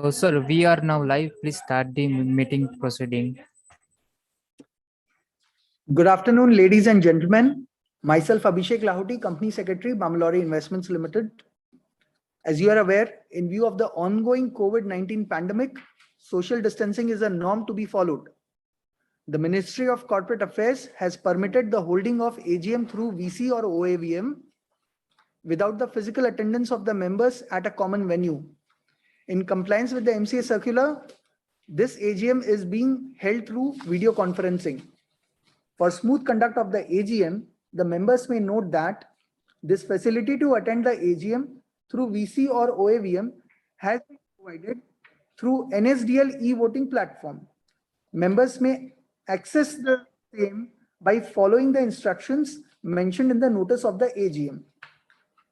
Sir, we are now live. Please start the meeting proceeding. Good afternoon, ladies and gentlemen. Myself, Abhishek Lahoti, Company Secretary, Balmer Lawrie Investments Limited. As you are aware, in view of the ongoing COVID-19 pandemic, social distancing is a norm to be followed. The Ministry of Corporate Affairs has permitted the holding of AGM through VC or OAVM without the physical attendance of the members at a common venue. In compliance with the MCA circular, this AGM is being held through video conferencing. For smooth conduct of the AGM, the members may note that this facility to attend the AGM through VC or OAVM has been provided through NSDL e-voting platform. Members may access the same by following the instructions mentioned in the notice of the AGM.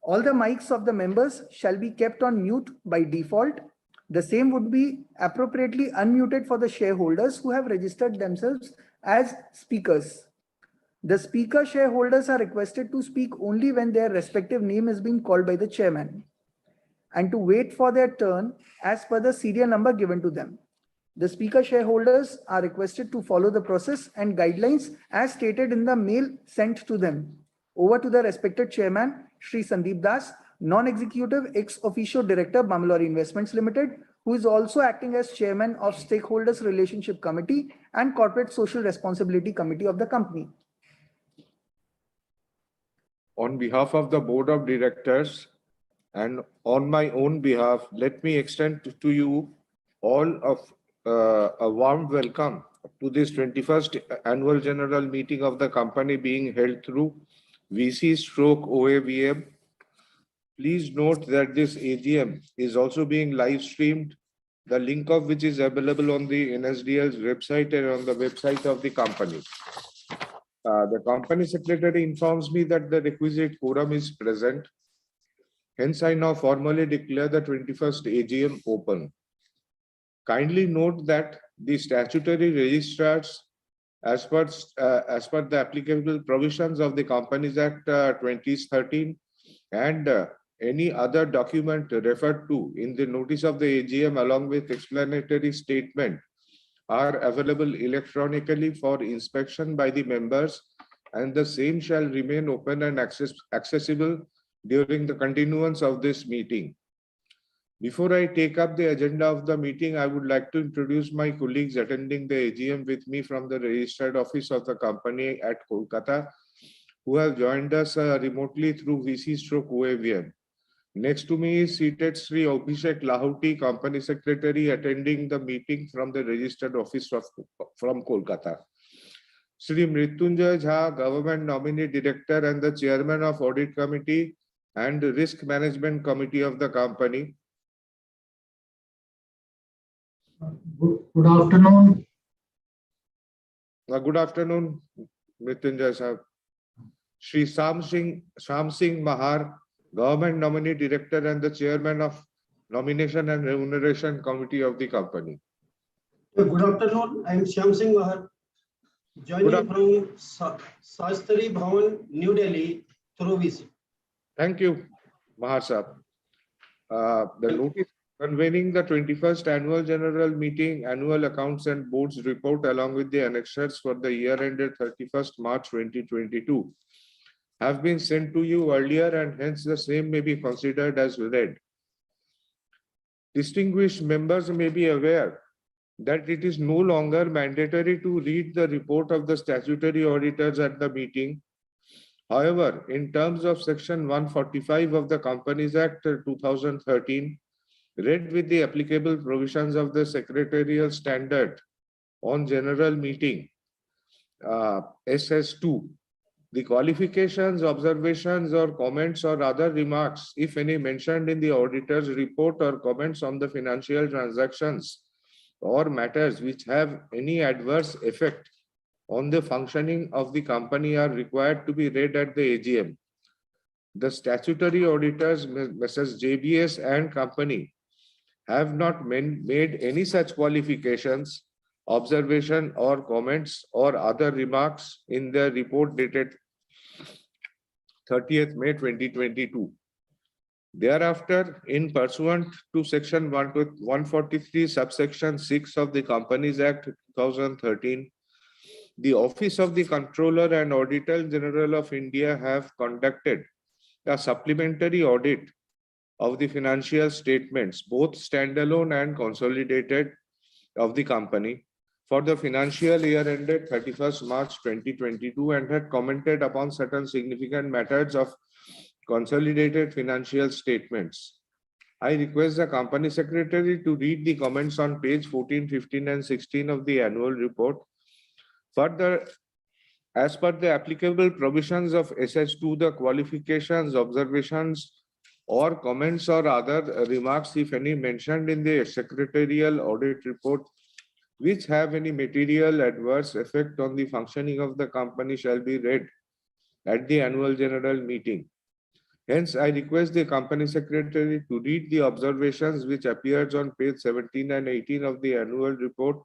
All the mics of the members shall be kept on mute by default. The same would be appropriately unmuted for the shareholders who have registered themselves as speakers. The speaker shareholders are requested to speak only when their respective name is being called by the chairman and to wait for their turn as per the serial number given to them. The speaker shareholders are requested to follow the process and guidelines as stated in the mail sent to them. Over to the respected chairman, Shri Sandeep Das, non-executive ex-officio director, Balmer Lawrie Investments Limited, who is also acting as chairman of Stakeholders Relationship Committee and Corporate Social Responsibility Committee of the company. On behalf of the Board of Directors and on my own behalf, let me extend to you all of a warm welcome to this 21st Annual General Meeting of the company being held through VC/OAVM. Please note that this AGM is also being live streamed, the link of which is available on the NSDL's website and on the website of the company. The company secretary informs me that the requisite quorum is present. Hence, I now formally declare the 21st AGM open. Kindly note that the statutory registrars, as per the applicable provisions of the Companies Act 2013 and any other document referred to in the notice of the AGM along with explanatory statement, are available electronically for inspection by the members, and the same shall remain open and accessible during the continuance of this meeting. Before I take up the agenda of the meeting, I would like to introduce my colleagues attending the AGM with me from the registered office of the company at Kolkata, who have joined us remotely through VC/OAVM. Next to me is seated Sri Abhishek Lahoti, Company Secretary, attending the meeting from the registered office from Kolkata. Sri Mrityunjay Jha, Government Nominee Director and the Chairman of Audit Committee and Risk Management Committee of the company. Good afternoon. Good afternoon, Mrityunjay Sahab. Sri Sham Singh Mahar, Government Nominee Director and the Chairman of Nomination and Remuneration Committee of the company. Good afternoon. I am Shyam Singh Mahar, joining from Shastri Bhavan, New Delhi through VC. Thank you, Mahar Sahab. The notice convening the 21st Annual General Meeting, Annual Accounts and Boards Report along with the annexures for the year ended 31st March 2022 have been sent to you earlier, and hence the same may be considered as read. Distinguished members may be aware that it is no longer mandatory to read the report of the statutory auditors at the meeting. However, in terms of Section 145 of the Companies Act 2013, read with the applicable provisions of the Secretarial Standard on General Meeting, SS2, the qualifications, observations, or comments or other remarks, if any, mentioned in the auditor's report or comments on the financial transactions or matters which have any adverse effect on the functioning of the company are required to be read at the AGM. The statutory auditors, Messrs. JBS and Company, have not made any such qualifications, observation or comments or other remarks in their report dated 30th May 2022. Thereafter, in pursuant to Section 143, subsection 6 of the Companies Act 2013, the Office of the Comptroller and Auditor General of India have conducted a supplementary audit of the financial statements, both standalone and consolidated, of the company for the financial year ended 31st March 2022 and had commented upon certain significant matters of consolidated financial statements. I request the company secretary to read the comments on page 14, 15, and 16 of the annual report. Further, as per the applicable provisions of SS2, the qualifications, observations, or comments or other remarks, if any, mentioned in the secretarial audit report, which have any material adverse effect on the functioning of the company, shall be read at the annual general meeting. Hence, I request the company secretary to read the observations which appears on page 17 and 18 of the annual report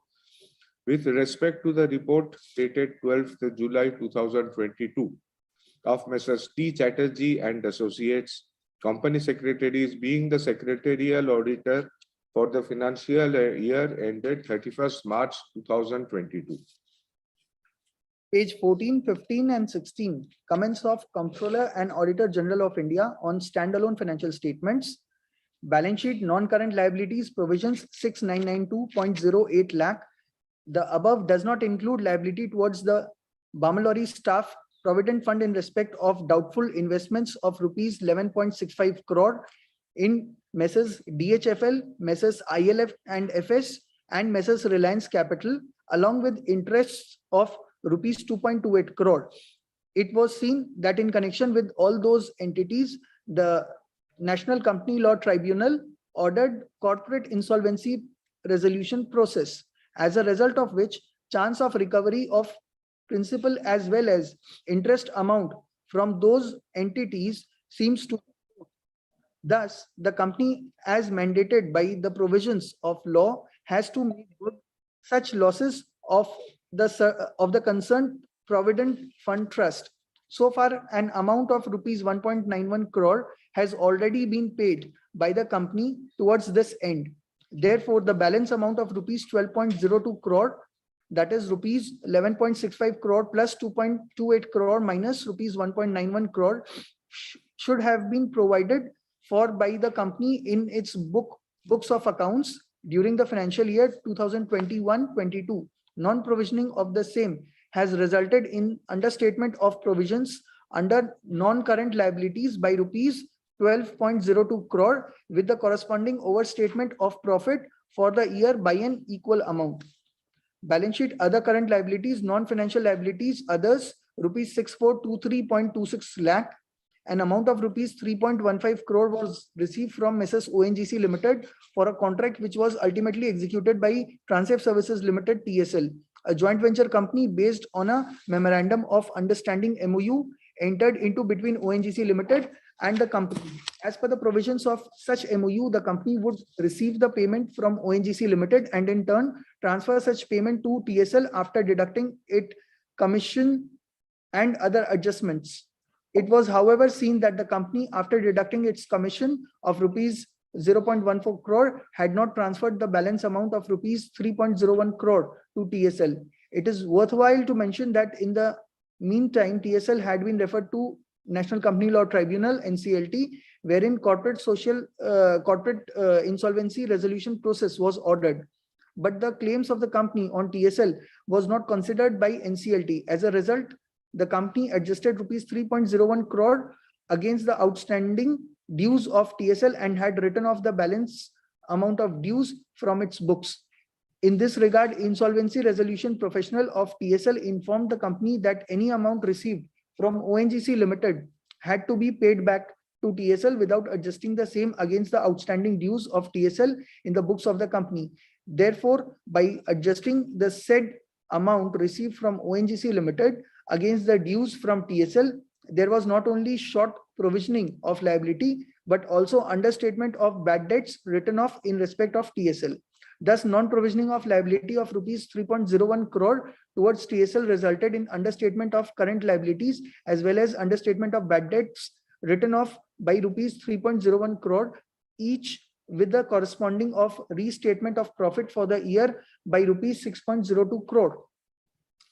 with respect to the report dated 12th July 2022 of Messrs. T. Chatterjee and Associates, company secretaries being the secretarial auditor for the financial year ended 31st March 2022. Page 14, 15, and 16, comments of Comptroller and Auditor General of India on standalone financial statements. Balance sheet, non-current liabilities, provisions 6992.08 lakh. The above does not include liability towards the Balmer Lawrie staff provident fund in respect of doubtful investments of rupees 11.65 crore in Messrs. DHFL, Messrs. ILF and FS, and Messrs. Reliance Capital, along with interests of rupees 2.28 crore. It was seen that in connection with all those entities, the National Company Law Tribunal ordered corporate insolvency resolution process, as a result of which chance of recovery of principal as well as interest amount from those entities seems to. Thus, the company, as mandated by the provisions of law, has to make good such losses of the concerned Provident Fund Trust. So far, an amount of rupees 1.91 crore has already been paid by the company towards this end. Therefore, the balance amount of rupees 12.02 crore, that is rupees 11.65 crore plus 2.28 crore minus rupees 1.91 crore, should have been provided for by the company in its books of accounts during the financial year 2021-22. Non-provisioning of the same has resulted in understatement of provisions under non-current liabilities by rupees 12.02 crore with the corresponding overstatement of profit for the year by an equal amount. Balance sheet, other current liabilities, non-financial liabilities, others, rupees 6423.26 lakh. An amount of rupees 3.15 crore was received from Messrs. ONGC Limited for a contract which was ultimately executed by Transact Services Limited TSL, a joint venture company based on a memorandum of understanding MOU entered into between ONGC Limited and the company. As per the provisions of such MOU, the company would receive the payment from ONGC Limited and in turn transfer such payment to TSL after deducting it commission and other adjustments. It was, however, seen that the company, after deducting its commission of rupees 0.14 crore, had not transferred the balance amount of rupees 3.01 crore to TSL. It is worthwhile to mention that in the meantime, TSL had been referred to National Company Law Tribunal (NCLT), wherein corporate insolvency resolution process was ordered. But the claims of the company on TSL was not considered by NCLT. As a result, the company adjusted rupees 3.01 crore against the outstanding dues of TSL and had written off the balance amount of dues from its books. In this regard, insolvency resolution professional of TSL informed the company that any amount received from ONGC Limited had to be paid back to TSL without adjusting the same against the outstanding dues of TSL in the books of the company. Therefore, by adjusting the said amount received from ONGC Limited against the dues from TSL, there was not only short provisioning of liability, but also understatement of bad debts written off in respect of TSL. Thus, non-provisioning of liability of rupees 3.01 crore towards TSL resulted in understatement of current liabilities as well as understatement of bad debts written off by rupees 3.01 crore each, with the corresponding of restatement of profit for the year by rupees 6.02 crore.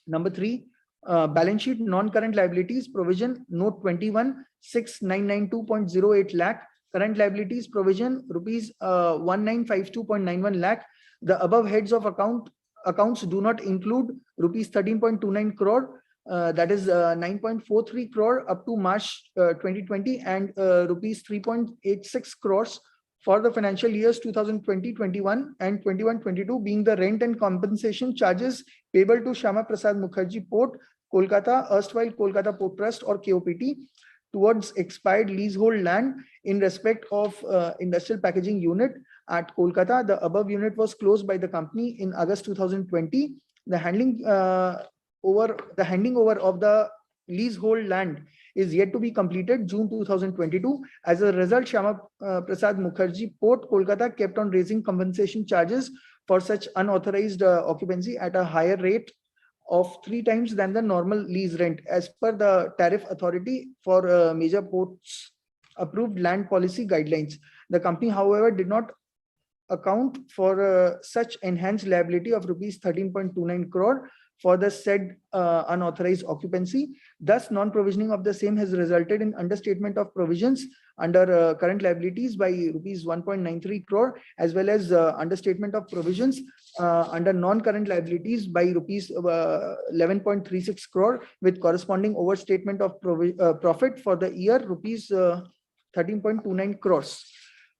Number 3, balance sheet non-current liabilities provision note 21 6992.08 lakh, current liabilities provision rupees 1952.91 lakh. The above heads of accounts do not include rupees 13.29 crore, that is 9.43 crore up to March 2020, and rupees 3.86 crores for the financial years 2020-21 and 21-22, being the rent and compensation charges payable to Shyama Prasad Mukherjee Port, Kolkata, erstwhile Kolkata Port Trust or KOPT, towards expired leasehold land in respect of industrial packaging unit at Kolkata. The above unit was closed by the company in August 2020. The handing over of the leasehold land is yet to be completed June 2022. As a result, Shyama Prasad Mukherjee Port, Kolkata kept on raising compensation charges for such unauthorized occupancy at a higher rate of 3 times than the normal lease rent as per the tariff authority for major ports approved land policy guidelines. The company, however, did not account for such enhanced liability of rupees 13.29 crore for the said unauthorized occupancy. Thus, non-provisioning of the same has resulted in understatement of provisions under current liabilities by rupees 1.93 crore, as well as understatement of provisions under non-current liabilities by rupees 11.36 crore, with corresponding overstatement of profit for the year rupees 13.29 crores.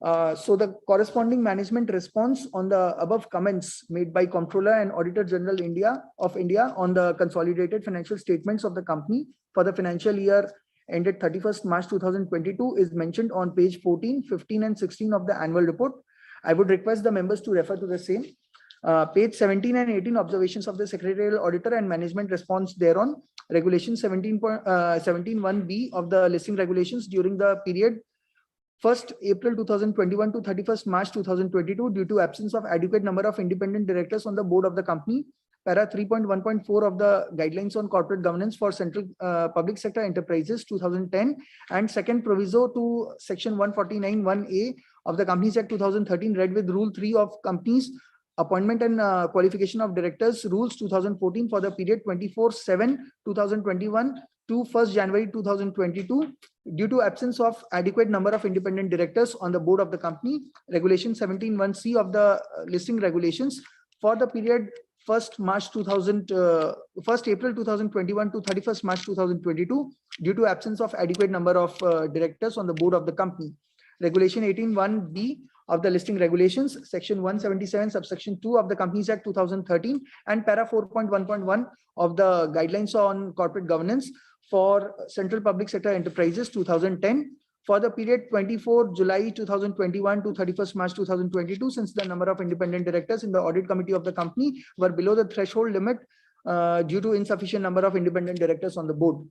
So the corresponding management response on the above comments made by Comptroller and Auditor General of India on the consolidated financial statements of the company for the financial year ended 31st March 2022 is mentioned on page 14, 15 and 16 of the annual report. I would request the members to refer to the same. Page 17 and 18, observations of the secretarial auditor and management response thereon. Regulation 17.1b of the listing regulations during the period 1st April 2021 to 31st March 2022, due to absence of adequate number of independent directors on the board of the company. Para 3.1.4 of the guidelines on corporate governance for central public sector enterprises 2010, and second proviso to section 149(1)(a) of the Companies Act 2013, read with Rule 3 of Companies Appointment and Qualification of Directors Rules 2014 for the period 24/7/2021 to 1st January 2022, due to absence of adequate number of independent directors on the board of the company. Regulation 17(1)(c) of the listing regulations for the period 1st April 2021 to 31st March 2022, due to absence of adequate number of directors on the board of the company. Regulation 18(1)(b) of the listing regulations, section 177 subsection 2 of the Companies Act 2013, and para 4.1.1 of the guidelines on corporate governance for central public sector enterprises 2010 for the period 24 July 2021 to 31st March 2022, since the number of independent directors in the audit committee of the company were below the threshold limit due to insufficient number of independent directors on the board.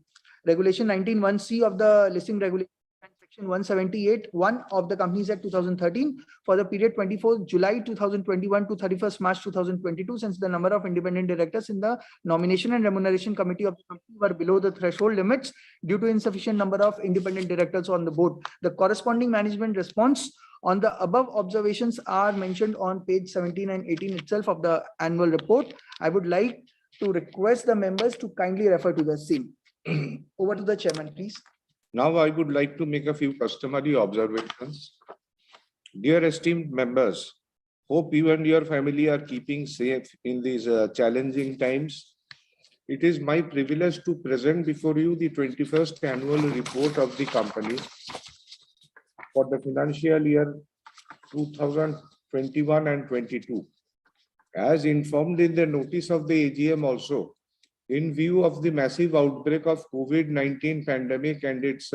Regulation 19(1)(c) of the listing regulation and section 178(1) of the Companies Act 2013 for the period 24 July 2021 to 31st March 2022, since the number of independent directors in the nomination and remuneration committee of the company were below the threshold limits due to insufficient number of independent directors on the board. The corresponding management response on the above observations are mentioned on page 17 and 18 itself of the annual report. I would like to request the members to kindly refer to the same. Over to the chairman, please. Now I would like to make a few customary observations. Dear esteemed members, hope you and your family are keeping safe in these challenging times. It is my privilege to present before you the 21st annual report of the company for the financial year 2021 and 22. As informed in the notice of the AGM also, in view of the massive outbreak of COVID-19 pandemic and its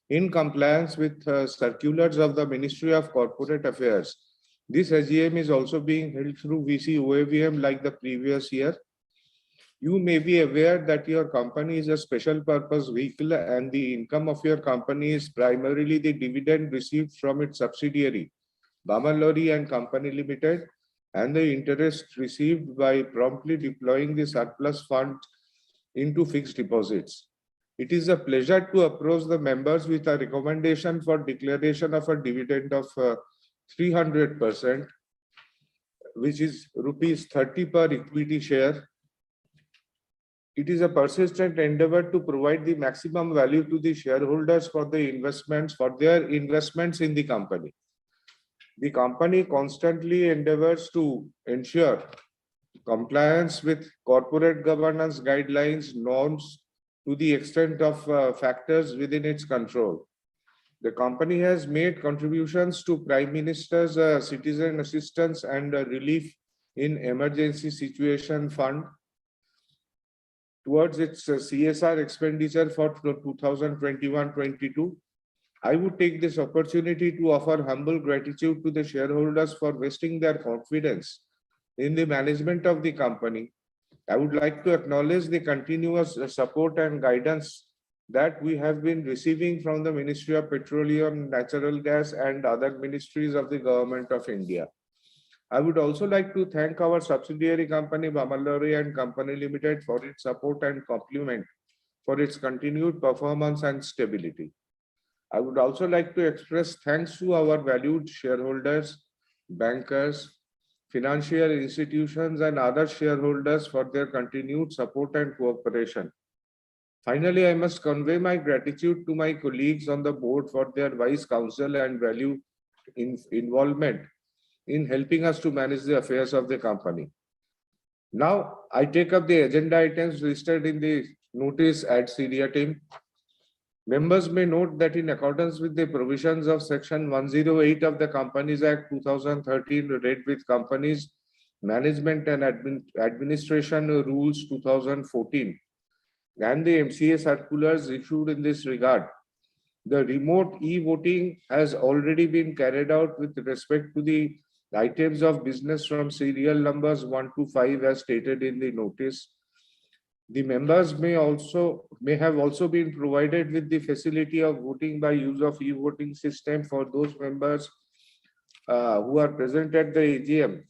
in compliance with circulars of the Ministry of Corporate Affairs, this AGM is also being held through VC OAVM like the previous year. You may be aware that your company is a special purpose vehicle and the income of your company is primarily the dividend received from its subsidiary, Balmer Lawrie and Company Limited, and the interest received by promptly deploying the surplus fund into fixed deposits. it is a pleasure to approach the members with a recommendation for declaration of a dividend of 300%, which is rupees 30 per equity share. It is a persistent endeavor to provide the maximum value to the shareholders for their investments in the company. The company constantly endeavors to ensure compliance with corporate governance guidelines, norms to the extent of factors within its control. The company has made contributions to Prime Minister's Citizen Assistance and Relief in Emergency Situation Fund towards its CSR expenditure for 2021-22. I would take this opportunity to offer humble gratitude to the shareholders for vesting their confidence in the management of the company. I would like to acknowledge the continuous support and guidance that we have been receiving from the Ministry of Petroleum, Natural Gas, and other ministries of the Government of India. I would also like to thank our subsidiary company, Balmer Lawrie and Company Limited, for its support and compliment for its continued performance and stability. I would also like to express thanks to our valued shareholders, bankers, financial institutions, and other shareholders for their continued support and cooperation. Finally, I must convey my gratitude to my colleagues on the board for their wise counsel and value involvement in helping us to manage the affairs of the company. Now, I take up the agenda items listed in the notice ad seriatim. Members may note that in accordance with the provisions of Section 108 of the Companies Act 2013, read with Companies Management and Administration Rules 2014, and the MCA circulars issued in this regard, the remote e-voting has already been carried out with respect to the items of business from serial numbers 1 to 5 as stated in the notice. The members may have also been provided with the facility of voting by use of e-voting system for those members who are present at the AGM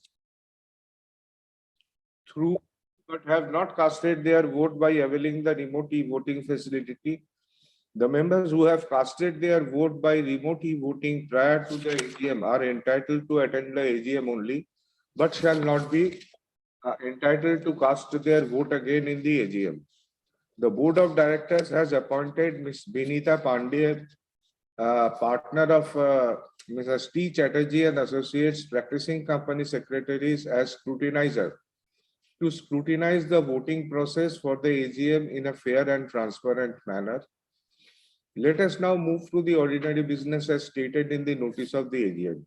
but have not casted their vote by availing the remote e-voting facility. The members who have casted their vote by remote e-voting prior to the AGM are entitled to attend the AGM only, but shall not be entitled to cast their vote again in the AGM. The Board of Directors has appointed Ms. Benita Pandey, partner of Mrs. T. Chatterjee and Associates, practicing company secretaries, as scrutinizer to scrutinize the voting process for the AGM in a fair and transparent manner. Let us now move to the ordinary business as stated in the notice of the AGM.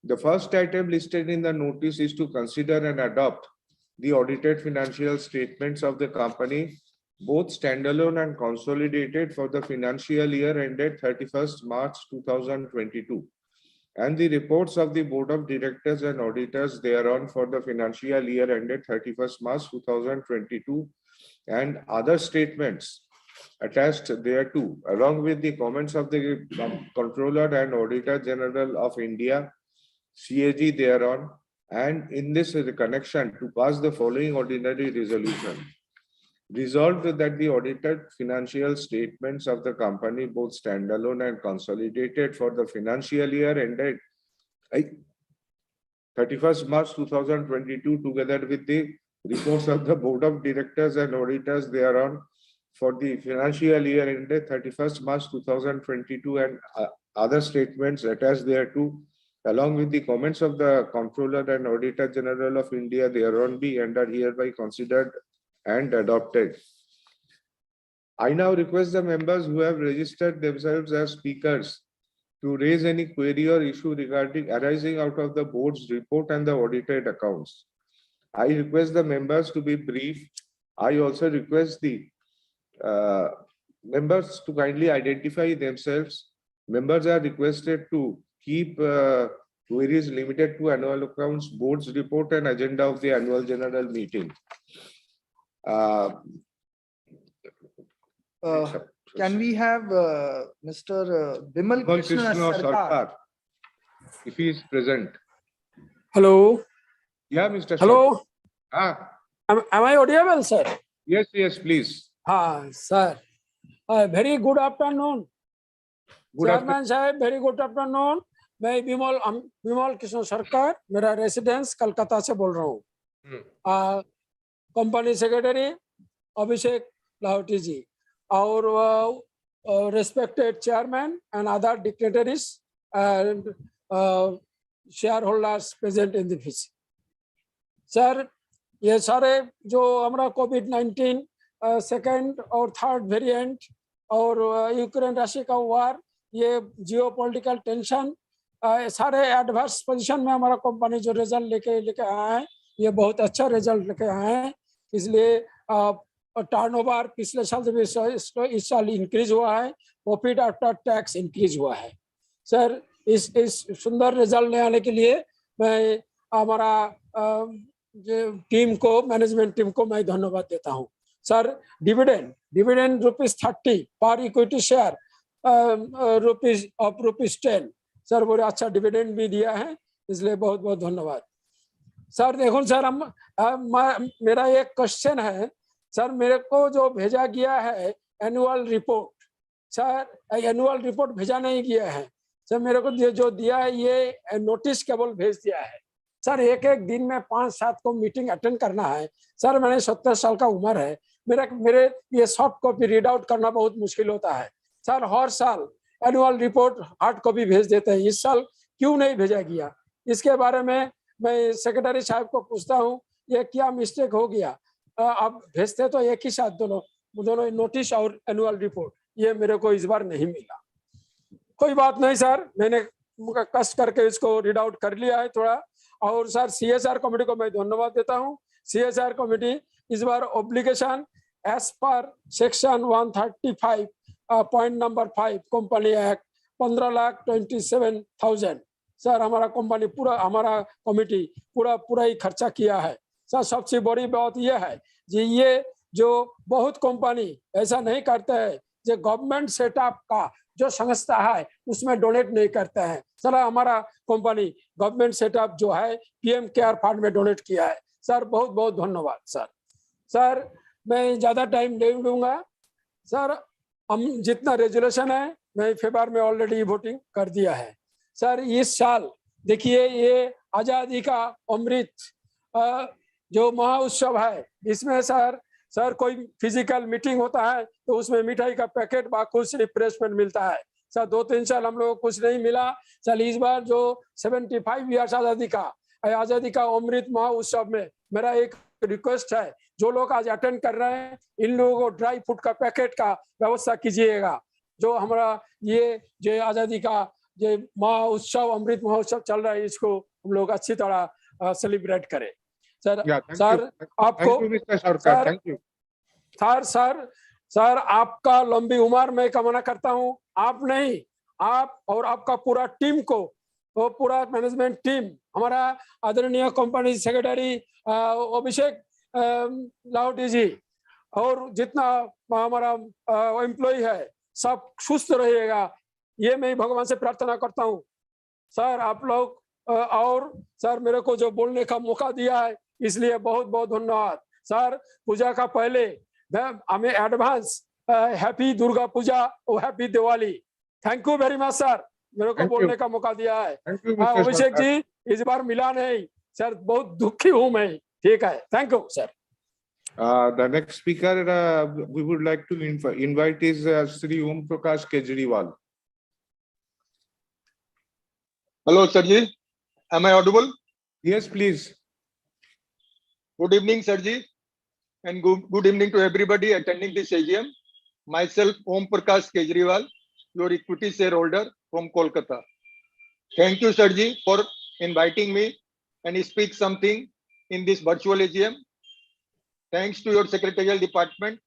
The first item listed in the notice is to consider and adopt the audited financial statements of the company, both standalone and consolidated, for the financial year ended 31st March 2022, and the reports of the Board of Directors and Auditors thereon for the financial year ended 31st March 2022, and other statements attached thereto, along with the comments of the Controller and Auditor General of India, CAG thereon, and in this connection to pass the following ordinary resolution. Resolved that the audited financial statements of the company, both standalone and consolidated, for the financial year ended 31st March 2022, together with the reports of the Board of Directors and Auditors thereon for the financial year ended 31st March 2022, and other statements attached thereto, along with the comments of the Controller and Auditor General of India thereon, be and are hereby considered and adopted. I now request the members who have registered themselves as speakers to raise any query or issue arising out of the board's report and the audited accounts. I request the members to be brief. I also request the members to kindly identify themselves. Members are requested to keep queries limited to annual accounts, board's report, and agenda of the annual general meeting. Can we have Mr. Bimal Krishna Sarkar, if he is present? Hello. Yeah, Mr. Hello. Sarkar. Am I audible, sir? Yes, please. Sir. Very good afternoon. Good afternoon. Chairman साहब, very good afternoon. मैं विमल कृष्ण सरकार, मेरा residence Calcutta से बोल रहा हूँ. Company secretary अभिषेक लाहौटी जी और respected chairman and other dignitaries and shareholders present in the visit. Sir, ये सारे जो हमारा कोविड-19 सेकेंड और थर्ड वेरिएंट और यूक्रेन रशिया का वार, ये जियोपॉलिटिकल टेंशन, सारे एडवर्स पोजीशन में हमारा कंपनी जो रिजल्ट लेके आए हैं, ये बहुत अच्छा रिजल्ट लेके आए हैं. इसलिए टर्नओवर पिछले साल से इस साल इंक्रीज हुआ है, प्रॉफिट आफ्टर टैक्स इंक्रीज हुआ है. सर, इस सुंदर रिजल्ट ले आने के लिए मैं हमारा टीम को, मैनेजमेंट टीम को मैं धन्यवाद देता हूँ. सर, डिविडेंड ₹30 पर इक्विटी शेयर ₹10. सर, बड़े अच्छा डिविडेंड भी दिया है, इसलिए बहुत बहुत धन्यवाद. सर देखो सर, मेरा एक क्वेश्चन है सर. मेरे को जो भेजा गया है annual report, sir annual report भेजा नहीं गया है सर. मेरे को जो दिया है ये नोटिस केवल भेज दिया है सर. एक दिन में 5-7 को मीटिंग अटेंड करना है सर. मैंने 70 साल का उम्र है. मेरे ये सॉफ्ट कॉपी रीड आउट करना बहुत मुश्किल होता है सर. हर साल एनुअल रिपोर्ट हार्ड कॉपी भेज देते हैं, इस साल क्यों नहीं भेजा गया? इसके बारे में मैं सेक्रेटरी साहब को पूछता हूँ, ये क्या मिस्टेक हो गया? आप भेजते तो एक ही साथ दोनों नोटिस और एनुअल रिपोर्ट, ये मेरे को इस बार नहीं मिला. कोई बात नहीं सर, मैंने कष्ट करके इसको रीड आउट कर लिया है थोड़ा. और सर CSR कमेटी को मैं धन्यवाद देता हूँ. CSR कमेटी इस बार obligation as per section 135 point number 5 company act 15,27,000 sir हमारा कंपनी पूरा, हमारा कमेटी पूरा ही खर्चा किया है सर. सबसे बड़ी बात यह है जी, ये जो बहुत कंपनी ऐसा नहीं करते हैं, जो गवर्नमेंट सेटअप का जो संस्था है उसमें डोनेट नहीं करते हैं सर. हमारा कंपनी गवर्नमेंट सेटअप जो है PM केयर फंड में डोनेट किया है सर. बहुत बहुत धन्यवाद सर. सर मैं ज्यादा टाइम नहीं लूंगा सर. हम जितना रेजोल्यूशन है मैं फेब्रुअरी में ऑलरेडी वोटिंग कर दिया है सर. इस साल देखिए ये आजादी का अमृत जो महोत्सव है, इसमें सर कोई फिजिकल मीटिंग होता है तो उसमें मिठाई का पैकेट व कुछ रिफ्रेशमेंट मिलता है सर. 2-3 साल हम लोगों को कुछ नहीं मिला सर. इस बार जो 75 ईयर्स आजादी का अमृत महोत्सव में मेरा एक रिक्वेस्ट है, जो लोग आज अटेंड कर रहे हैं इन लोगों को ड्राई फ्रूट का पैकेट का व्यवस्था कीजिएगा. जो हमारा ये जो आजादी का जो महोत्सव, अमृत महोत्सव चल रहा है, इसको हम लोग अच्छी तरह सेलिब्रेट करें सर. सर आपको सर आपका लंबी उम्र में कामना करता हूं. आप नहीं, आप और आपका पूरा टीम को, तो पूरा मैनेजमेंट टीम, हमारा आदरणीय कंपनी सेक्रेटरी अभिषेक लाहौटी जी और जितना हमारा एम्प्लॉय है सब सुस्त रहिएगा, ये मैं भगवान से प्रार्थना करता हूँ सर. आप लोग और सर मेरे को जो बोलने का मौका दिया है इसलिए बहुत बहुत धन्यवाद सर. पूजा का पहले हमें एडवांस हैप्पी दुर्गा पूजा और happy Diwali. Thank you very much sir, मेरे को बोलने का मौका दिया है. अभिषेक जी इस बार मिला नहीं सर, बहुत दुखी हूं मैं. ठीक है, thank you sir. The next speaker we would like to invite is Sri Om Prakash Kejriwal. Hello, Sirji. Am I audible? Yes, please. Good evening, Sirji, and good evening to everybody attending this AGM. Myself, Om Prakash Kejriwal, your equity shareholder from Kolkata. Thank you, Sirji, for inviting me and speak something in this virtual AGM. Thanks to your secretarial department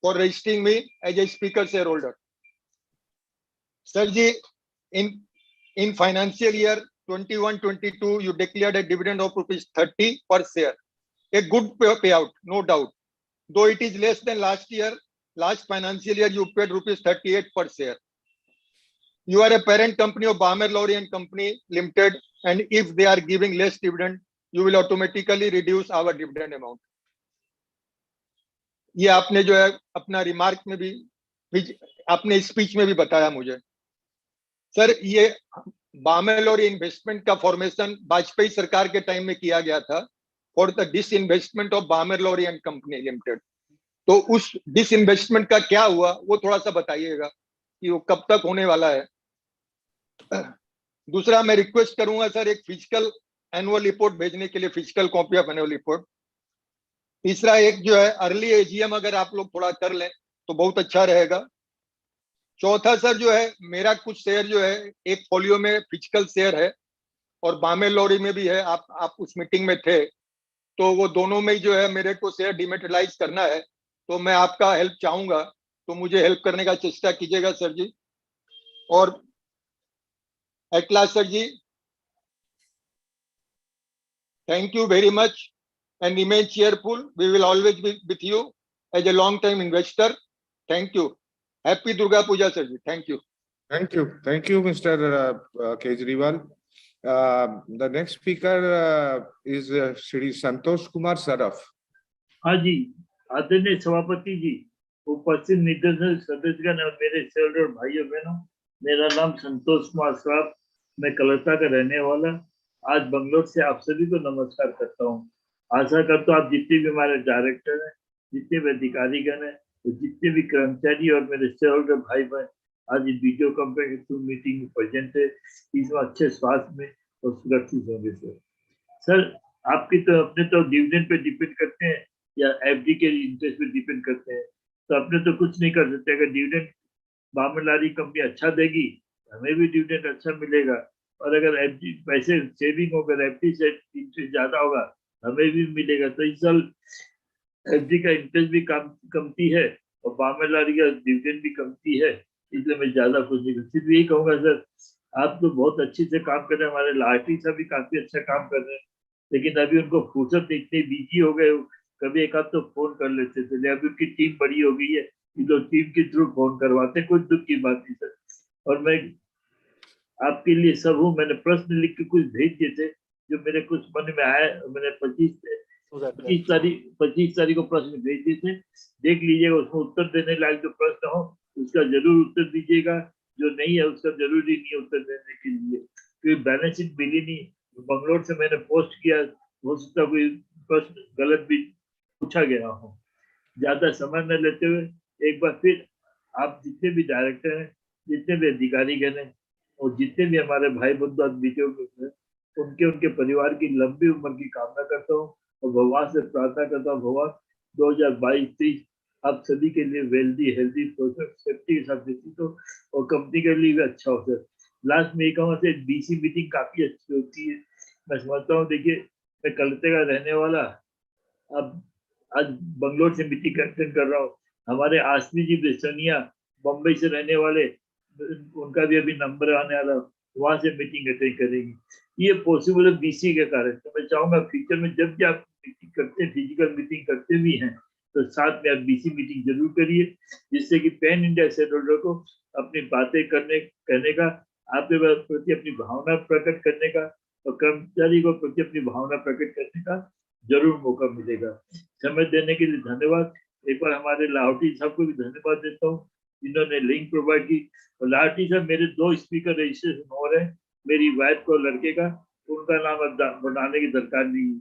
for registering me as a speaker shareholder. Sirji, in financial year 21-22, you declared a dividend of ₹30 per share. A good payout, no doubt. Though it is less than last year, last financial year, you paid ₹38 per share. You are a parent company of Balmer Lawrie and Company Limited, and if they are giving less dividend, you will automatically reduce our dividend amount. ये आपने जो है अपना remark में भी अपने speech में भी बताया मुझे। सर, ये बामेर लॉरी इन्वेस्टमेंट का फॉर्मेशन वाजपेयी सरकार के टाइम में किया गया था for the disinvestment of Balmer Lawrie and company limited. तो उस डिसइन्वेस्टमेंट का क्या हुआ वो थोड़ा सा बताइएगा कि वो कब तक होने वाला है। दूसरा, मैं रिक्वेस्ट करूंगा सर, एक फिजिकल एनुअल रिपोर्ट भेजने के लिए, physical copy of annual report. तीसरा, एक जो है अर्ली एजीएम अगर आप लोग थोड़ा कर लें तो बहुत अच्छा रहेगा। चौथा सर, जो है मेरा कुछ शेयर जो है एक फोलियो में फिजिकल शेयर है और बामेर लॉरी में भी है। आप उस मीटिंग में थे, तो वो दोनों में ही जो है मेरे को शेयर डिमेटेलाइज करना है। तो मैं आपका हेल्प चाहूंगा, तो मुझे हेल्प करने का चेष्टा कीजिएगा सर जी। और at last sir ji, thank you very much and remain cheerful. We will always be with you as a long time investor. Thank you. Happy Durga Puja sir ji. Thank you. Thank you, Mr. Kejriwal. The next speaker is Shri Santosh Kumar Saraf. हाँ जी, आदरणीय सभापति जी, उपस्थित निदेशक सदस्यगण और मेरे shareholder भाइयों बहनों, मेरा नाम संतोष कुमार सराफ, मैं कलकत्ता का रहने वाला आज बंगलोर से आप सभी को नमस्कार करता हूँ। आशा करता हूँ आप जितने भी हमारे डायरेक्टर हैं, जितने भी अधिकारीगण हैं, जितने भी कर्मचारी और मेरे शेयरहोल्डर भाई बहन आज इस वीडियो कॉन्फ्रेंस मीटिंग में प्रेजेंट है, इसमें अच्छे स्वास्थ्य में और सुरक्षित होंगे सर। आपकी तो अपने तो डिविडेंड पे डिपेंड करते हैं या एफडी के इंटरेस्ट पे डिपेंड करते हैं, तो अपने तो कुछ नहीं कर सकते। अगर डिविडेंड बामर लॉरी कंपनी अच्छा देगी, हमें भी डिविडेंड अच्छा मिलेगा, और अगर एफडी पैसे सेविंग होगा, एफडी से इंटरेस्ट ज्यादा होगा, हमें भी मिलेगा। तो इस साल एफडी का इंटरेस्ट भी कमती है और बामर लॉरी का डिविडेंड भी कमती है, इसलिए मैं ज्यादा कुछ नहीं। सिर्फ यही कहूंगा सर, आप तो बहुत अच्छे से काम कर रहे हैं, हमारे लाठी साहब भी काफी अच्छा काम कर रहे हैं, लेकिन अभी उनको फुर्सत इतने बिजी हो गए, कभी एक आध तो फोन कर लेते थे, अभी उनकी टीम बड़ी हो गई है, ये लोग टीम के थ्रू फोन करवाते, कुछ दुख की बात नहीं सर। और मैं आपके लिए सब हूँ, मैंने प्रश्न लिख के कुछ भेज दिए थे जो मेरे कुछ मन में आया, मैंने 25 तारीख को प्रश्न भेज दिए थे, देख लीजिएगा, उसमें उत्तर देने लायक जो प्रश्न हो उसका जरूर उत्तर दीजिएगा, जो नहीं है उसका जरूरी नहीं उत्तर देने के लिए, क्योंकि बैलेंस शीट मिली नहीं। बंगलोर से मैंने पोस्ट किया, हो सकता कोई प्रश्न गलत भी पूछा गया हो। ज्यादा समय न लेते हुए एक बार फिर आप जितने भी डायरेक्टर हैं, जितने भी अधिकारीगण हैं और जितने भी हमारे भाई बंधु वीडियो में उनके उनके परिवार की लंबी उम्र की कामना करता हूँ और भगवान से प्रार्थना करता हूँ, भगवान 2022-23 आप सभी के लिए वेल्दी, हेल्दी, सेफ्टी के साथ व्यतीत हो और कंपनी के लिए भी अच्छा हो सर। लास्ट में ये कहूँगा सर, बीसी मीटिंग काफी अच्छी होती है, मैं समझता हूँ। देखिए, मैं कलकत्ते का रहने वाला, अब आज बंगलोर से मीटिंग अटेंड कर रहा हूँ। हमारे आसमी जी बेसनिया बम्बई से रहने वाले, उनका भी अभी नंबर आने वाला, वहां से मीटिंग अटेंड करेंगी। ये पॉसिबल है बीसी के कारण। तो मैं चाहूंगा फ्यूचर में जब भी आप मीटिंग करते हैं, फिजिकल मीटिंग करते भी हैं, तो साथ में आप बीसी मीटिंग जरूर करिए, जिससे कि पैन इंडिया शेयर होल्डर को अपनी बातें कहने का, आपके प्रति अपनी भावना प्रकट करने का और कर्मचारी को प्रति अपनी भावना प्रकट करने का जरूर मौका मिलेगा। समय देने के लिए धन्यवाद। एक बार हमारे लाहौटी साहब को भी धन्यवाद देता हूँ, जिन्होंने लिंक प्रोवाइड की। और लाहौटी साहब मेरे 2 स्पीकर रजिस्ट्रेशन हो रहे हैं, मेरी वाइफ को लड़के का, उनका नाम अब बनाने की दरकार नहीं है,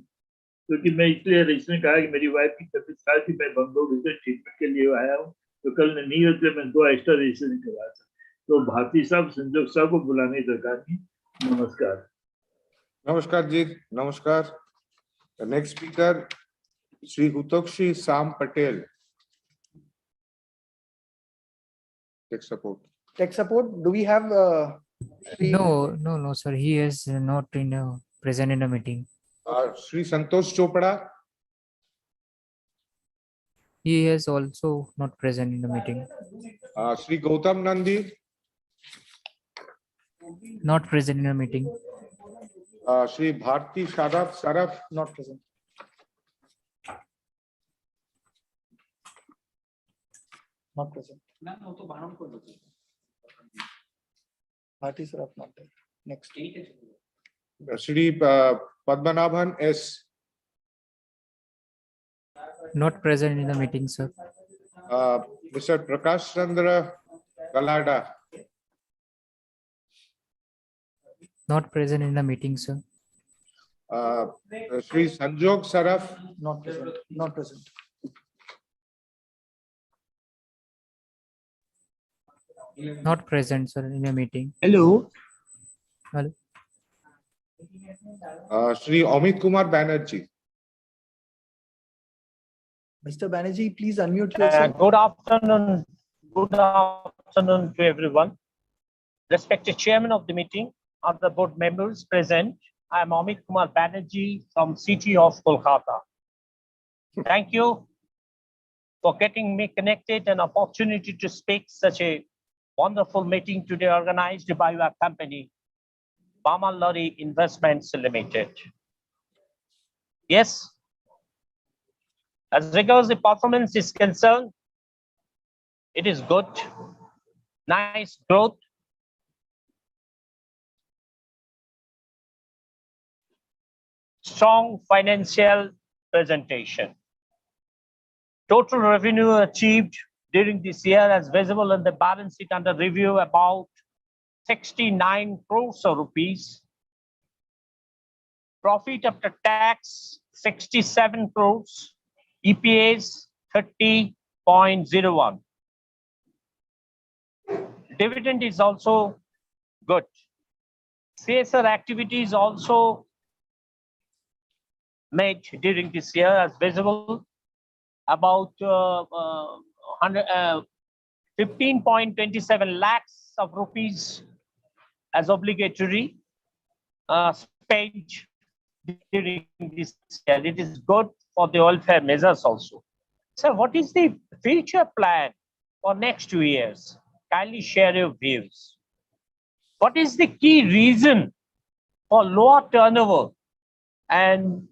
क्योंकि मैं इसलिए रजिस्ट्रेशन कहा कि मेरी वाइफ की तबीयत खराब थी, मैं बंगलोर से ट्रीटमेंट के लिए आया हूँ, तो कल नहीं होते मैं 2 एक्स्ट्रा रजिस्ट्रेशन करवाया था। तो भारती साहब, संजोग साहब को बुलाने की दरकार नहीं। नमस्कार। नमस्कार जी, नमस्कार। The next speaker, Shri Hutokshi Sam Patel. Tech support. Tech support. Do we have? No, sir. He is not present in the meeting. Shri Santosh Chopra. He is also not present in the meeting. Shri Gautam Nandi. Not present in the meeting. Shri Bharti Saraf. Not present. Not present. Bharti Saraf not there. Next. Shri Padmanabhan S. Not present in the meeting, sir. Mr. Prakash Chandra Galada, Not present in the meeting, sir. Sri Sanjog Saraf, Not present. Not present. Not present, sir, in the meeting. Hello. Hello. Sri Amit Kumar Banerjee. Mr. Banerjee, please unmute yourself. Good afternoon. Good afternoon to everyone. Respected Chairman of the meeting, other board members present. I am Amit Kumar Banerjee from City of Kolkata. Thank you for getting me connected and opportunity to speak such a wonderful meeting today organized by your company, Balmer Lawrie Investments Limited. Yes, as regards the performance is concerned, it is good, nice growth. Strong financial presentation. Total revenue achieved during this year as visible in the balance sheet under review about 69 crores of rupees. Profit after tax 67 crores. EPS 30.01. Dividend is also good. CSR activities also made during this year as visible about 15.27 lakhs of rupees as obligatory spent during this year. It is good for the welfare measures also. So what is the future plan for next 2 years? Kindly share your views. What is the key reason for lower turnover and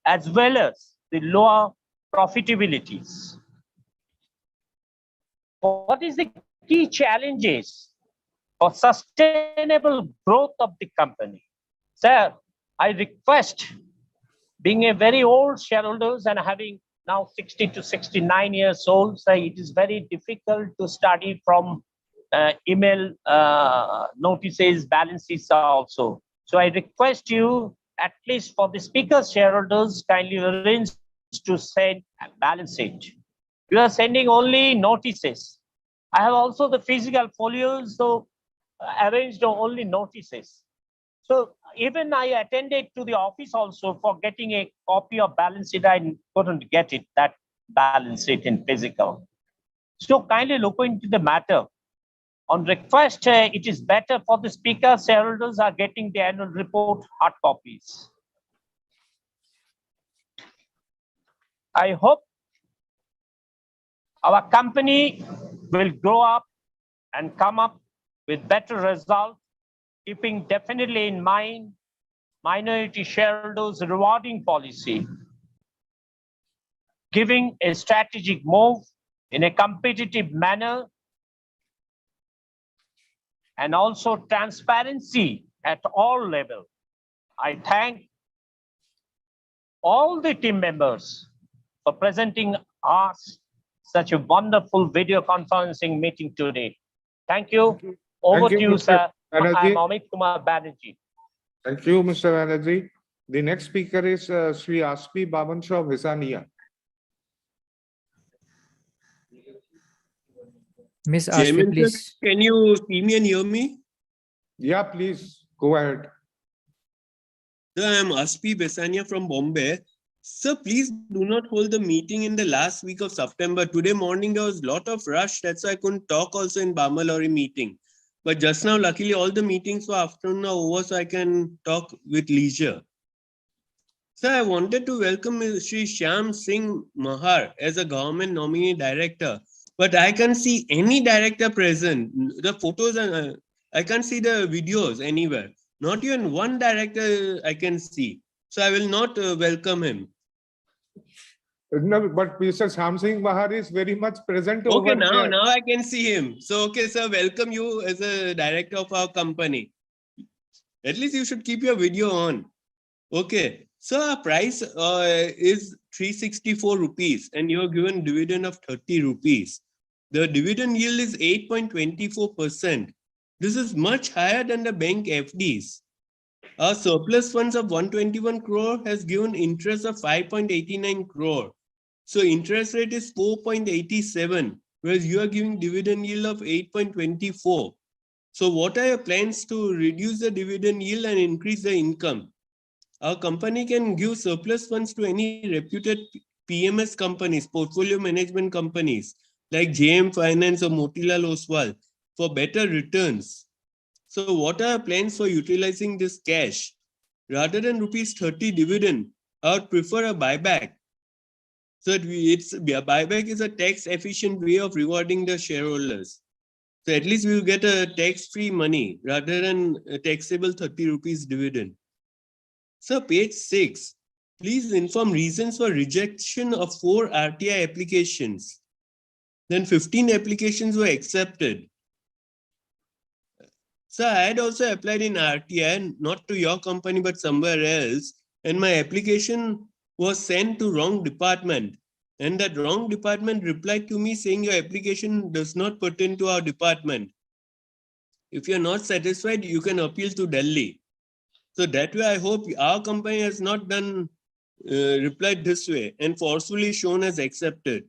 as well as the lower profitabilities? What is the key challenges for sustainable growth of the company? Sir, I request, being a very old shareholders and having now 60 to 69 years old, so it is very difficult to study from email notices, balances also. So I request you, at least for the speaker's shareholders, kindly arrange to send a balance sheet. You are sending only notices. I have also the physical folios, so arranged only notices. So even I attended to the office also for getting a copy of balance sheet. I couldn't get it, that balance sheet in physical. So kindly look into the matter. On request, it is better for the speaker, shareholders are getting the annual report hard copies. I hope our company will grow up and come up with better results, keeping definitely in mind minority shareholders rewarding policy, giving a strategic move in a competitive manner, and also transparency at all levels. I thank all the team members for presenting us such a wonderful video conferencing meeting today. Thank you. Over to you, sir. I am Amit Kumar Banerjee. Thank you, Mr. Banerjee. The next speaker is Sri Aspi Babanshaw Visania. Miss Aspi, Chairman, sir, please. can you see me and hear me? Yeah, please go ahead. Sir, I am Aspi Besania from Bombay. Sir, please do not hold the meeting in the last week of September. Today morning there was a lot of rush. That's why I couldn't talk also in Balmer Lawrie meeting. But just now, luckily, all the meetings for afternoon are over, so I can talk with leisure. Sir, I wanted to welcome Sri Shyam Singh Mahar as a government nominee director. But I can't see any director present. The photos are, I can't see the videos anywhere. Not even one director I can see. So I will not welcome him. No, but Mr. Shyam Singh Mahar is very much present over Okay, there. now I can see him. So, okay, sir, welcome you as a director of our company. At least you should keep your video on. Okay. So our price is 364 rupees and you're given dividend of 30 rupees. The dividend yield is 8.24%. This is much higher than the bank FDs. Our surplus funds of 121 crore has given interest of 5.89 crore. So interest rate is 4.87, whereas you are giving dividend yield of 8.24. So what are your plans to reduce the dividend yield and increase the income? Our company can give surplus funds to any reputed PMS companies, portfolio management companies like JM Finance or Motilal Oswal for better returns. So what are our plans for utilizing this cash? Rather than rupees 30 dividend, I would prefer a buyback. So buyback is a tax efficient way of rewarding the shareholders. So at least we will get a tax-free money rather than a taxable 30 rupees dividend. So page 6, please inform reasons for rejection of 4 RTI applications. Then 15 applications were accepted. So I had also applied in RTI, not to your company, but somewhere else. And my application was sent to wrong department. And that wrong department replied to me saying your application does not pertain to our department. If you're not satisfied, you can appeal to Delhi. So that way, I hope our company has not done replied this way and forcefully shown as accepted.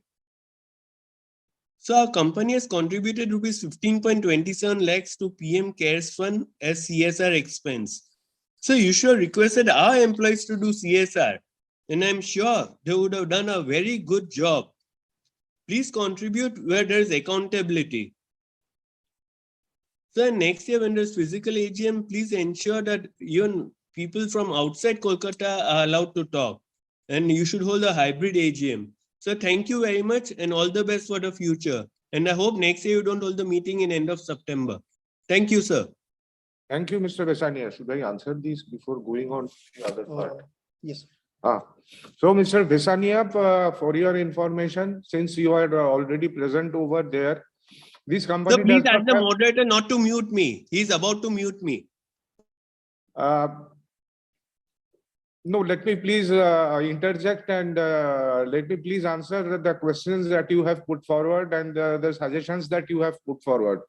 So our company has contributed rupees 15.27 lakhs to PM CARES Fund as CSR expense. So you should have requested our employees to do CSR, and I'm sure they would have done a very good job. Please contribute where there is accountability. So next year when there's physical AGM, please ensure that even people from outside Kolkata are allowed to talk. And you should hold a hybrid AGM. So thank you very much and all the best for the future. And I hope next year you don't hold the meeting in end of September. Thank you, sir. Thank you, Mr. Vesania. Should I answer these before going on to the other part? Yes. So, Mr. Vesania, for your information, since you are already present over there, this company So please does ask not the have, moderator not to mute me. He's about to mute me. no, let me please interject and let me please answer the questions that you have put forward and the suggestions that you have put forward.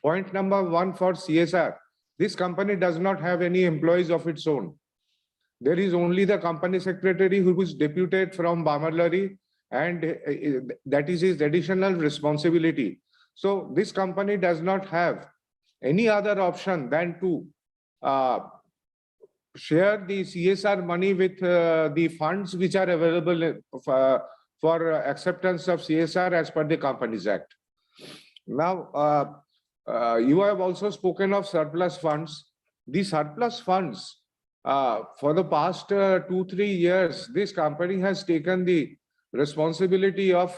Point number 1 for CSR. This company does not have any employees of its own. There is only the company secretary who is deputed from Balmer Lawrie, and that is his additional responsibility. So this company does not have any other option than to share the CSR money with the funds which are available for acceptance of CSR as per the Companies Act. Now, you have also spoken of surplus funds. The surplus funds, for the past 2-3 years, this company has taken the responsibility of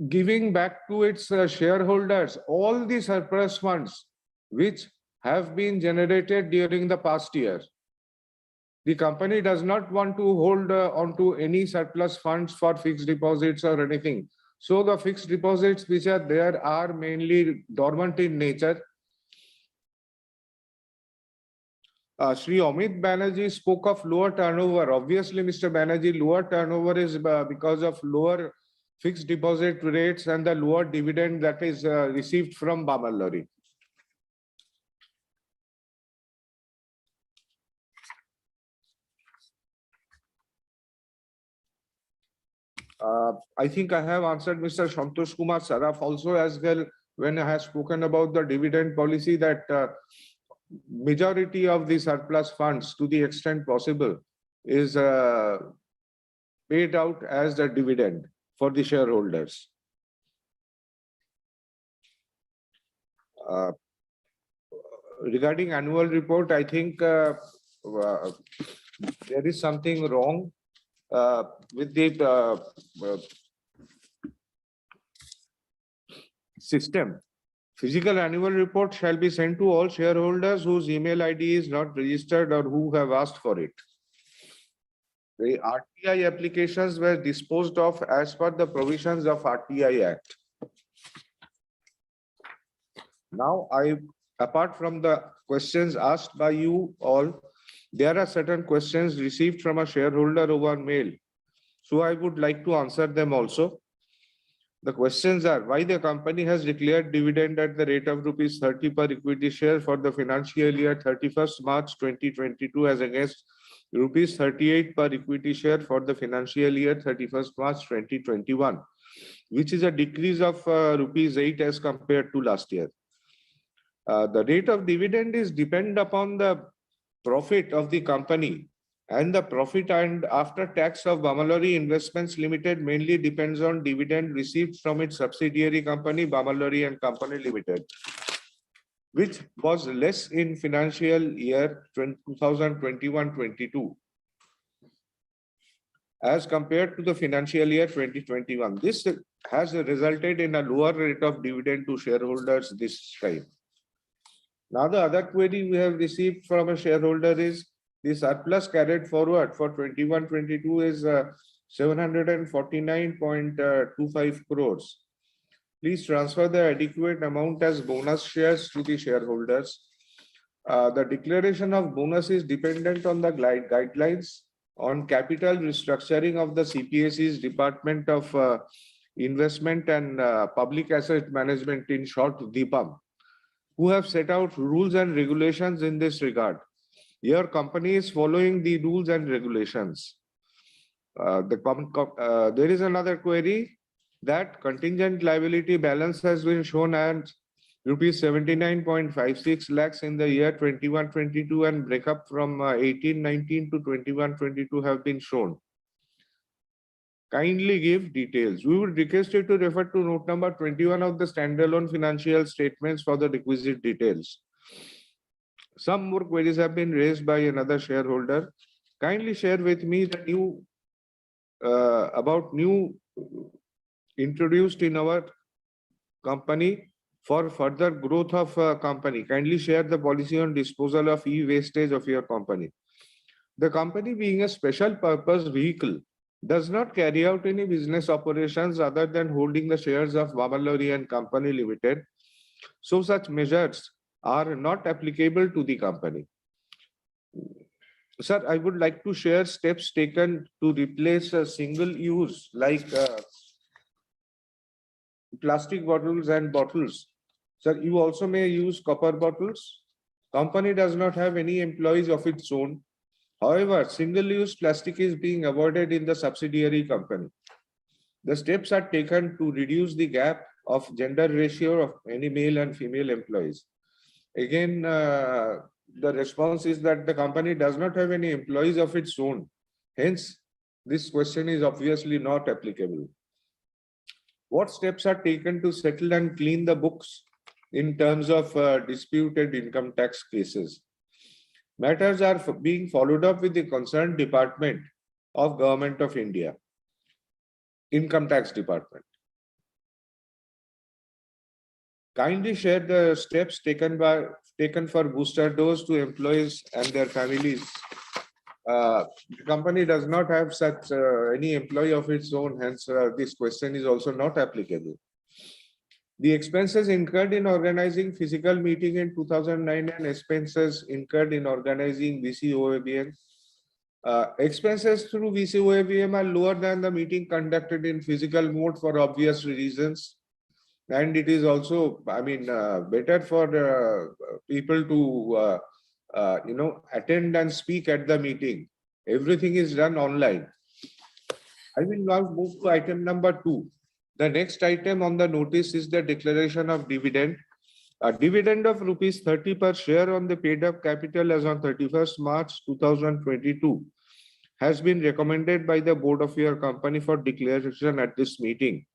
giving back to its shareholders all the surplus funds which have been generated during the past year. The company does not want to hold onto any surplus funds for fixed deposits or anything. So the fixed deposits which are there are mainly dormant in nature. Shri Amit Banerjee spoke of lower turnover. Obviously, Mr. Banerjee, lower turnover is because of lower fixed deposit rates and the lower dividend that is received from Balmer Lawrie. I think I have answered Mr. Santosh Kumar Saraf also as well when I have spoken about the dividend policy that majority of the surplus funds to the extent possible is paid out as a dividend for the shareholders. Regarding annual report, I think there is something wrong with the system. Physical annual report shall be sent to all shareholders whose email ID is not registered or who have asked for it. The RTI applications were disposed of as per the provisions of RTI Act. Now, apart from the questions asked by you all, There are certain questions received from a shareholder over mail, so I would like to answer them also. The questions are why the company has declared dividend at the rate of rupees 30 per equity share for the financial year 31st March 2022 as against rupees 38 per equity share for the financial year 31st March 2021, which is a decrease of rupees 8 as compared to last year. The rate of dividend is depend upon the profit of the company, and the profit and after tax of Balmer Lawrie Investments Limited mainly depends on dividend received from its subsidiary company Balmer Lawrie and Company Limited, which was less in financial year 2021-22 as compared to the financial year 2021. This has resulted in a lower rate of dividend to shareholders this time. Now, the other query we have received from a shareholder is the surplus carried forward for 21-22 is 749.25 crores. Please transfer the adequate amount as bonus shares to the shareholders. The declaration of bonus is dependent on the guidelines on capital restructuring of the CPSE's Department of Investment and Public Asset Management, in short, DIPAM, who have set out rules and regulations in this regard. Your company is following the rules and regulations. There is another query that contingent liability balance has been shown as rupees 79.56 lakhs in the year 21-22 and breakup from 18-19 to 21-22 have been shown. Kindly give details. We would request you to refer to note number 21 of the standalone financial statements for the requisite details. Some more queries have been raised by another shareholder. Kindly share with me the new introduced in our company for further growth of company. Kindly share the policy on disposal of e-wastage of your company. The company, being a special purpose vehicle, does not carry out any business operations other than holding the shares of Balmer Lawrie and Company Limited. So such measures are not applicable to the company. Sir, I would like to share steps taken to replace a single use like plastic bottles and bottles. Sir, you also may use copper bottles. Company does not have any employees of its own. However, single-use plastic is being avoided in the subsidiary company. The steps are taken to reduce the gap of gender ratio of any male and female employees. Again, the response is that the company does not have any employees of its own. Hence, this question is obviously not applicable. What steps are taken to settle and clean the books in terms of disputed income tax cases? Matters are being followed up with the concerned department of Government of India, Income Tax Department. Kindly share the steps taken for booster dose to employees and their families. The company does not have such any employee of its own, hence this question is also not applicable. The expenses incurred in organizing physical meeting in 2009 and expenses incurred in organizing VCOABM. Expenses through VCOABM are lower than the meeting conducted in physical mode for obvious reasons. And it is also, better for people to, attend and speak at the meeting. Everything is done online. I will now move to item number 2. The next item on the notice is the declaration of dividend. A dividend of rupees 30 per share on the paid up capital as on 31st March 2022 has been recommended by the board of your company for declaration at this meeting.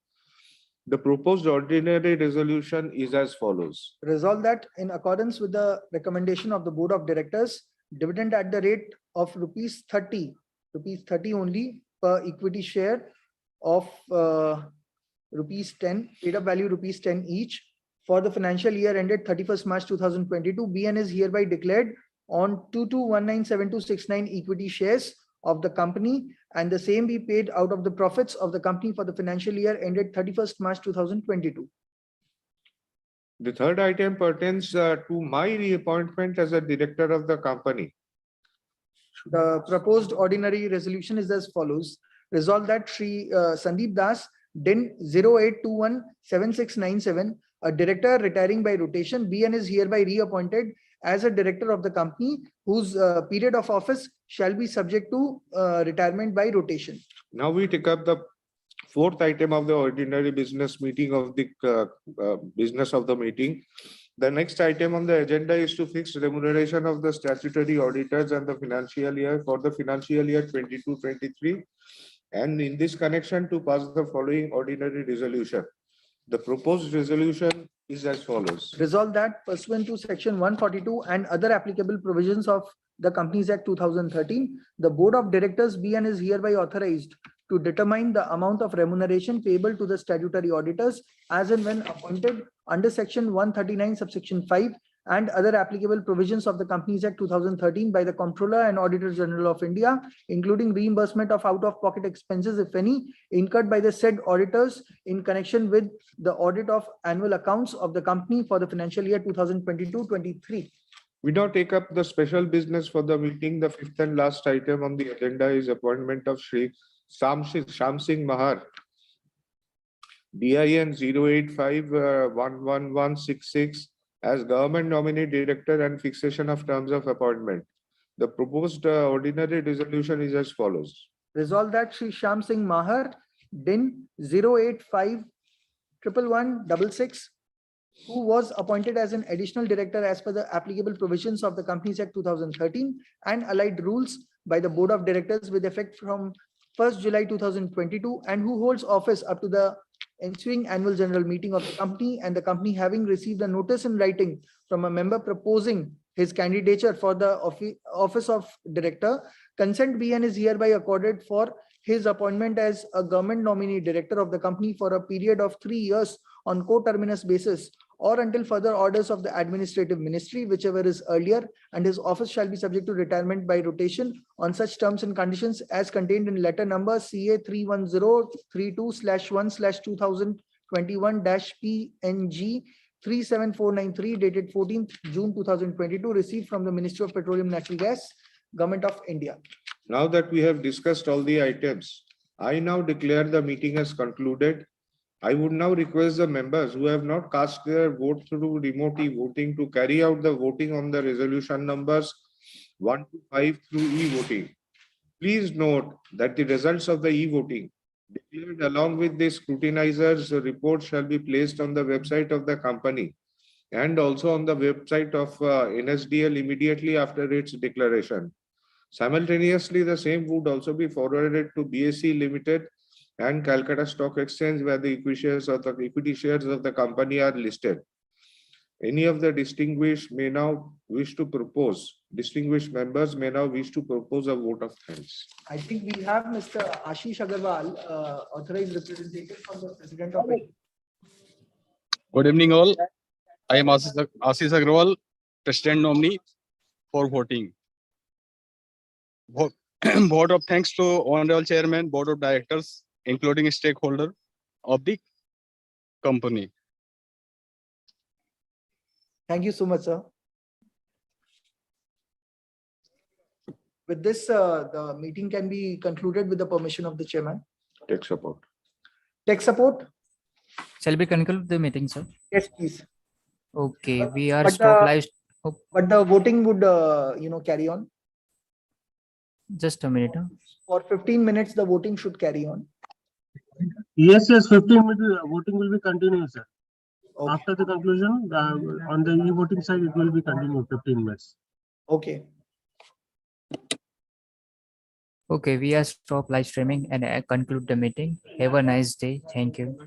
The proposed ordinary resolution is as follows. Resolve that in accordance with the recommendation of the board of directors, dividend at the rate of rupees 30 only per equity share of rupees 10, paid up value rupees 10 each for the financial year ended 31st March 2022 be and is hereby declared on 22197269 equity shares of the company, and the same be paid out of the profits of the company for the financial year ended 31st March 2022. The third item pertains to my reappointment as a director of the company. The proposed ordinary resolution is as follows. Resolved that Shri Sandeep Das, DIN 08217697, a director retiring by rotation, be and is hereby reappointed as a director of the company whose period of office shall be subject to retirement by rotation. Now we take up the fourth item of the ordinary business meeting of the business of the meeting. The next item on the agenda is to fix remuneration of the statutory auditors and the financial year for the financial year 22-23. And in this connection, to pass the following ordinary resolution. The proposed resolution is as follows. Resolved that pursuant to section 142 and other applicable provisions of the Companies Act 2013, the Board of Directors be and is hereby authorized to determine the amount of remuneration payable to the statutory auditors as and when appointed under section 139 subsection 5 and other applicable provisions of the Companies Act 2013 by the Comptroller and Auditor General of India, including reimbursement of out-of-pocket expenses, if any, incurred by the said auditors in connection with the audit of annual accounts of the company for the financial year 2022-23. We now take up the special business for the meeting. The fifth and last item on the agenda is appointment of Shri Sham Singh Mahar, DIN 0851166 as government nominee director and fixation of terms of appointment. The proposed ordinary resolution is as follows. Resolved that Shri Sham Singh Mahar, DIN 0851166, who was appointed as an additional director as per the applicable provisions of the Companies Act 2013 and allied rules by the Board of Directors with effect from 1st July 2022, and who holds office up to the ensuing annual general meeting of the company, and the company having received a notice in writing from a member proposing his candidature for the office of director, consent be and is hereby accorded for his appointment as a government nominee director of the company for a period of 3 years on coterminous basis or until further orders of the administrative ministry, whichever is earlier, and his office shall be subject to retirement by rotation on such terms and conditions as contained in letter number CA 31032/1/2021-PNG 37493 dated 14th June 2022, received from the Ministry of Petroleum Natural Gas, Government of India. Now that we have discussed all the items, I now declare the meeting as concluded. I would now request the members who have not cast their vote through remote e-voting to carry out the voting on the resolution numbers 1 to 5 through e-voting. Please note that the results of the e-voting declared along with the scrutinizer's report shall be placed on the website of the company and also on the website of NSDL immediately after its declaration. Simultaneously, the same would also be forwarded to BSE Limited and Calcutta Stock Exchange, where the equity shares of the company are listed. Any of the distinguished members may now wish to propose a vote of thanks. I think we have Mr. Ashish Agarwal, authorized representative from the President of India. Good evening all. I am Ashish Agarwal, President nominee for voting. Vote of thanks to Honorable Chairman, Board of Directors, including stakeholder of the company. Thank you so much, sir. With this, the meeting can be concluded with the permission of the chairman. Take support. Take support? Shall we conclude the meeting, sir? Yes, please. Okay, we are but stabilized. But the voting would, carry on. Just a minute. For 15 minutes, the voting should carry on. Yes, 15 minutes voting will be continuous, sir. Okay. After the conclusion, on the e-voting side, it will be continued 15 minutes. Okay. Okay, we are stop live streaming and conclude the meeting. Have a nice day. Thank you.